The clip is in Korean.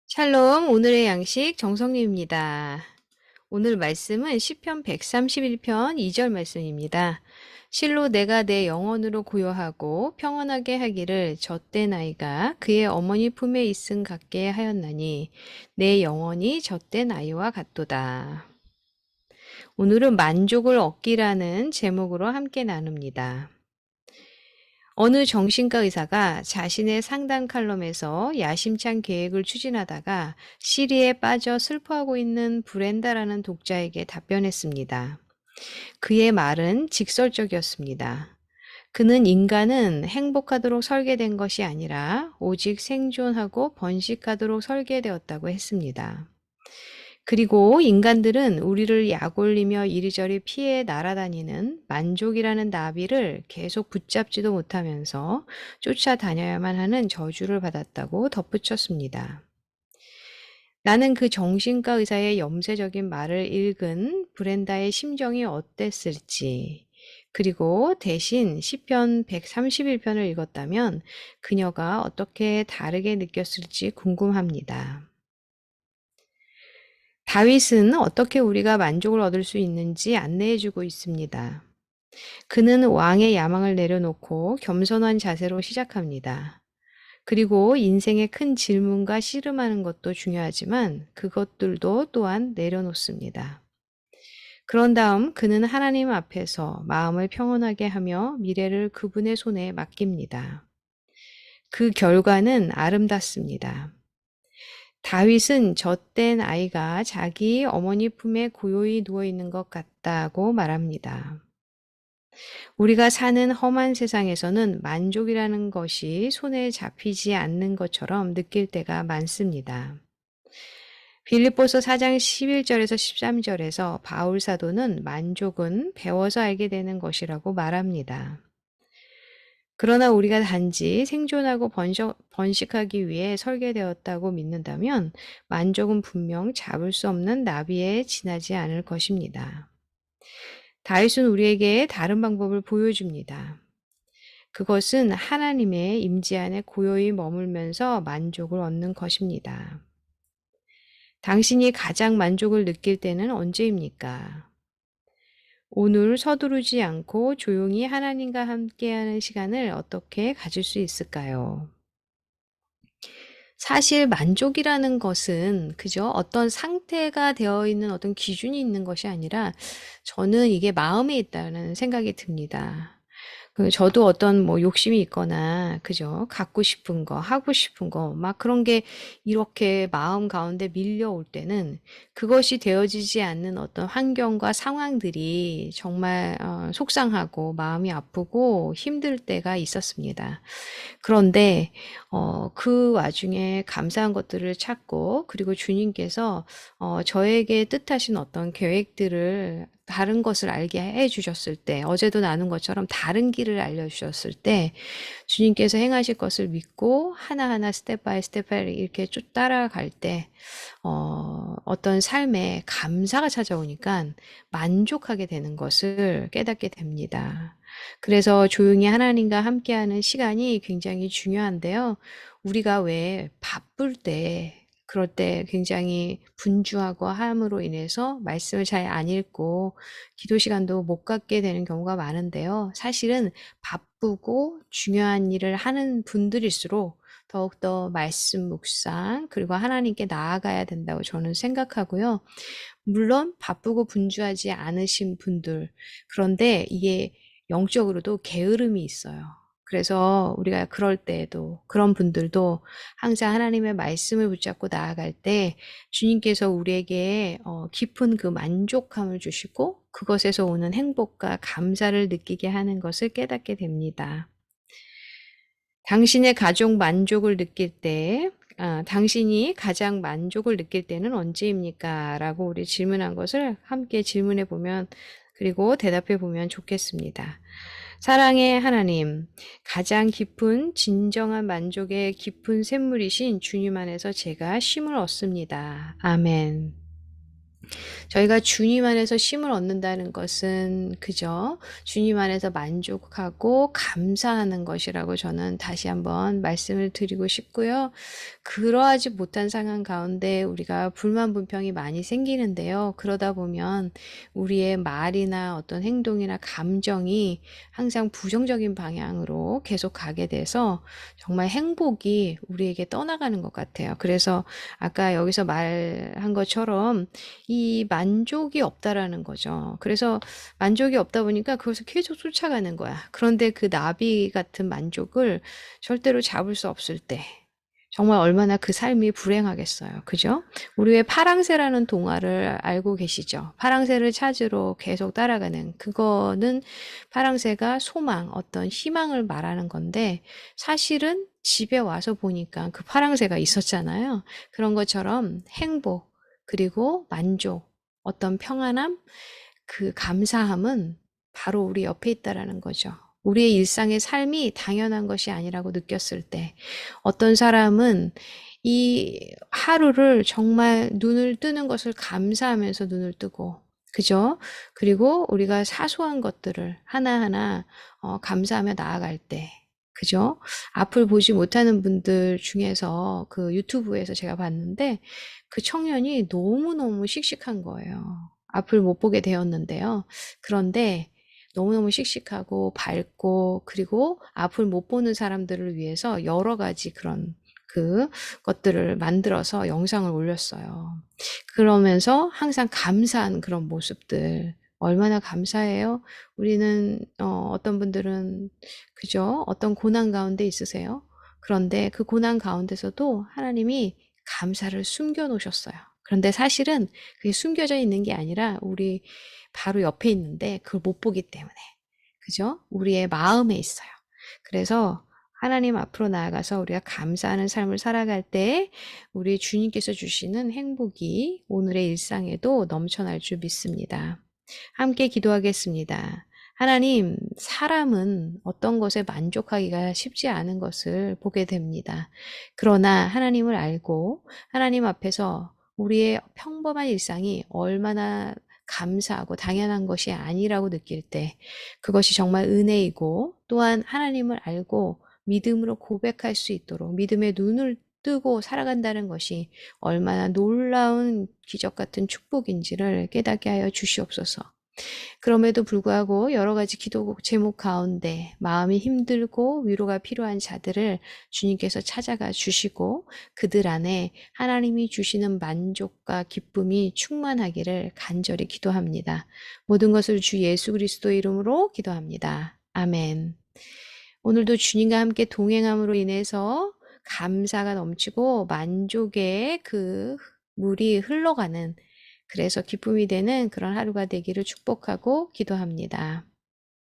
샬롬, 오늘의 양식 정성리입니다. 오늘 말씀은 시편 131편 2절 말씀입니다. 실로 내가 내 영혼으로 고요하고 평안하게 하기를 젖된 아이가 그의 어머니 품에 있음 같게 하였나니 내 영혼이 젖된 아이와 같도다. 오늘은 만족을 얻기라는 제목으로 함께 나눕니다. 어느 정신과 의사가 자신의 상담 칼럼에서 야심찬 계획을 추진하다가 시리에 빠져 슬퍼하고 있는 브렌다라는 독자에게 답변했습니다. 그의 말은 직설적이었습니다. 그는 인간은 행복하도록 설계된 것이 아니라 오직 생존하고 번식하도록 설계되었다고 했습니다. 그리고 인간들은 우리를 약올리며 이리저리 피해 날아다니는 만족이라는 나비를 계속 붙잡지도 못하면서 쫓아다녀야만 하는 저주를 받았다고 덧붙였습니다. 나는 그 정신과 의사의 염세적인 말을 읽은 브렌다의 심정이 어땠을지, 그리고 대신 시편 131편을 읽었다면 그녀가 어떻게 다르게 느꼈을지 궁금합니다. 다윗은 어떻게 우리가 만족을 얻을 수 있는지 안내해주고 있습니다. 그는 왕의 야망을 내려놓고 겸손한 자세로 시작합니다. 그리고 인생의 큰 질문과 씨름하는 것도 중요하지만 그것들도 또한 내려놓습니다. 그런 다음 그는 하나님 앞에서 마음을 평온하게 하며 미래를 그분의 손에 맡깁니다. 그 결과는 아름답습니다. 다윗은 젖된 아이가 자기 어머니 품에 고요히 누워 있는 것 같다고 말합니다. 우리가 사는 험한 세상에서는 만족이라는 것이 손에 잡히지 않는 것처럼 느낄 때가 많습니다. 빌립보서 4장 11절에서 13절에서 바울 사도는 만족은 배워서 알게 되는 것이라고 말합니다. 그러나 우리가 단지 생존하고 번식하기 위해 설계되었다고 믿는다면 만족은 분명 잡을 수 없는 나비에 지나지 않을 것입니다. 다윗은 우리에게 다른 방법을 보여줍니다. 그것은 하나님의 임재 안에 고요히 머물면서 만족을 얻는 것입니다. 당신이 가장 만족을 느낄 때는 언제입니까? 오늘 서두르지 않고 조용히 하나님과 함께하는 시간을 어떻게 가질 수 있을까요? 사실 만족이라는 것은 그저 어떤 상태가 되어 있는 어떤 기준이 있는 것이 아니라 저는 이게 마음에 있다는 생각이 듭니다. 저도 어떤 뭐 욕심이 있거나 그죠? 갖고 싶은 거, 하고 싶은 거, 막 그런 게 이렇게 마음 가운데 밀려올 때는 그것이 되어지지 않는 어떤 환경과 상황들이 정말 속상하고 마음이 아프고 힘들 때가 있었습니다. 그런데 그 와중에 감사한 것들을 찾고 그리고 주님께서 저에게 뜻하신 어떤 계획들을 다른 것을 알게 해 주셨을 때, 어제도 나눈 것처럼 다른 길을 알려주셨을 때, 주님께서 행하실 것을 믿고 하나하나 스텝 바이 스텝 이렇게 쭉 따라갈 때, 어떤 삶에 감사가 찾아오니까 만족하게 되는 것을 깨닫게 됩니다. 그래서 조용히 하나님과 함께하는 시간이 굉장히 중요한데요. 우리가 왜 바쁠 때, 그럴 때 굉장히 분주하고 함으로 인해서 말씀을 잘 안 읽고 기도 시간도 못 갖게 되는 경우가 많은데요. 사실은 바쁘고 중요한 일을 하는 분들일수록 더욱더 말씀 묵상, 그리고 하나님께 나아가야 된다고 저는 생각하고요. 물론 바쁘고 분주하지 않으신 분들, 그런데 이게 영적으로도 게으름이 있어요. 그래서 우리가 그럴 때에도 그런 분들도 항상 하나님의 말씀을 붙잡고 나아갈 때 주님께서 우리에게 깊은 그 만족함을 주시고 그것에서 오는 행복과 감사를 느끼게 하는 것을 깨닫게 됩니다. 당신의 가족 만족을 느낄 때, 당신이 가장 만족을 느낄 때는 언제입니까? 라고 우리 질문한 것을 함께 질문해 보면, 그리고 대답해 보면 좋겠습니다. 사랑의 하나님, 가장 깊은 진정한 만족의 깊은 샘물이신 주님 안에서 제가 쉼을 얻습니다. 아멘. 저희가 주님 안에서 쉼을 얻는다는 것은 그저 주님 안에서 만족하고 감사하는 것이라고 저는 다시 한번 말씀을 드리고 싶고요. 그러하지 못한 상황 가운데 우리가 불만 불평이 많이 생기는데요. 그러다 보면 우리의 말이나 어떤 행동이나 감정이 항상 부정적인 방향으로 계속 가게 돼서 정말 행복이 우리에게 떠나가는 것 같아요. 그래서 아까 여기서 말한 것처럼 이 만족이 없다라는 거죠. 그래서 만족이 없다 보니까 그것을 계속 쫓아가는 거야. 그런데 그 나비 같은 만족을 절대로 잡을 수 없을 때 정말 얼마나 그 삶이 불행하겠어요. 그죠? 우리 왜 파랑새라는 동화를 알고 계시죠? 파랑새를 찾으러 계속 따라가는 그거는 파랑새가 소망, 어떤 희망을 말하는 건데 사실은 집에 와서 보니까 그 파랑새가 있었잖아요. 그런 것처럼 행복, 그리고 만족, 어떤 평안함, 그 감사함은 바로 우리 옆에 있다라는 거죠. 우리의 일상의 삶이 당연한 것이 아니라고 느꼈을 때, 어떤 사람은 이 하루를 정말 눈을 뜨는 것을 감사하면서 눈을 뜨고, 그죠? 그리고 우리가 사소한 것들을 하나하나 감사하며 나아갈 때, 그죠? 앞을 보지 못하는 분들 중에서 그 유튜브에서 제가 봤는데, 그 청년이 너무너무 씩씩한 거예요. 앞을 못 보게 되었는데요. 그런데 너무너무 씩씩하고 밝고 그리고 앞을 못 보는 사람들을 위해서 여러 가지 그런 그 것들을 만들어서 영상을 올렸어요. 그러면서 항상 감사한 그런 모습들 얼마나 감사해요. 우리는 어떤 분들은 그죠? 어떤 고난 가운데 있으세요. 그런데 그 고난 가운데서도 하나님이 감사를 숨겨 놓으셨어요. 그런데 사실은 그게 숨겨져 있는 게 아니라 우리 바로 옆에 있는데 그걸 못 보기 때문에. 그죠? 우리의 마음에 있어요. 그래서 하나님 앞으로 나아가서 우리가 감사하는 삶을 살아갈 때 우리 주님께서 주시는 행복이 오늘의 일상에도 넘쳐날 줄 믿습니다. 함께 기도하겠습니다. 하나님, 사람은 어떤 것에 만족하기가 쉽지 않은 것을 보게 됩니다. 그러나 하나님을 알고 하나님 앞에서 우리의 평범한 일상이 얼마나 감사하고 당연한 것이 아니라고 느낄 때 그것이 정말 은혜이고 또한 하나님을 알고 믿음으로 고백할 수 있도록 믿음의 눈을 뜨고 살아간다는 것이 얼마나 놀라운 기적 같은 축복인지를 깨닫게 하여 주시옵소서. 그럼에도 불구하고 여러 가지 기도 제목 가운데 마음이 힘들고 위로가 필요한 자들을 주님께서 찾아가 주시고 그들 안에 하나님이 주시는 만족과 기쁨이 충만하기를 간절히 기도합니다. 모든 것을 주 예수 그리스도 이름으로 기도합니다. 아멘. 오늘도 주님과 함께 동행함으로 인해서 감사가 넘치고 만족의 그 물이 흘러가는 그래서 기쁨이 되는 그런 하루가 되기를 축복하고 기도합니다.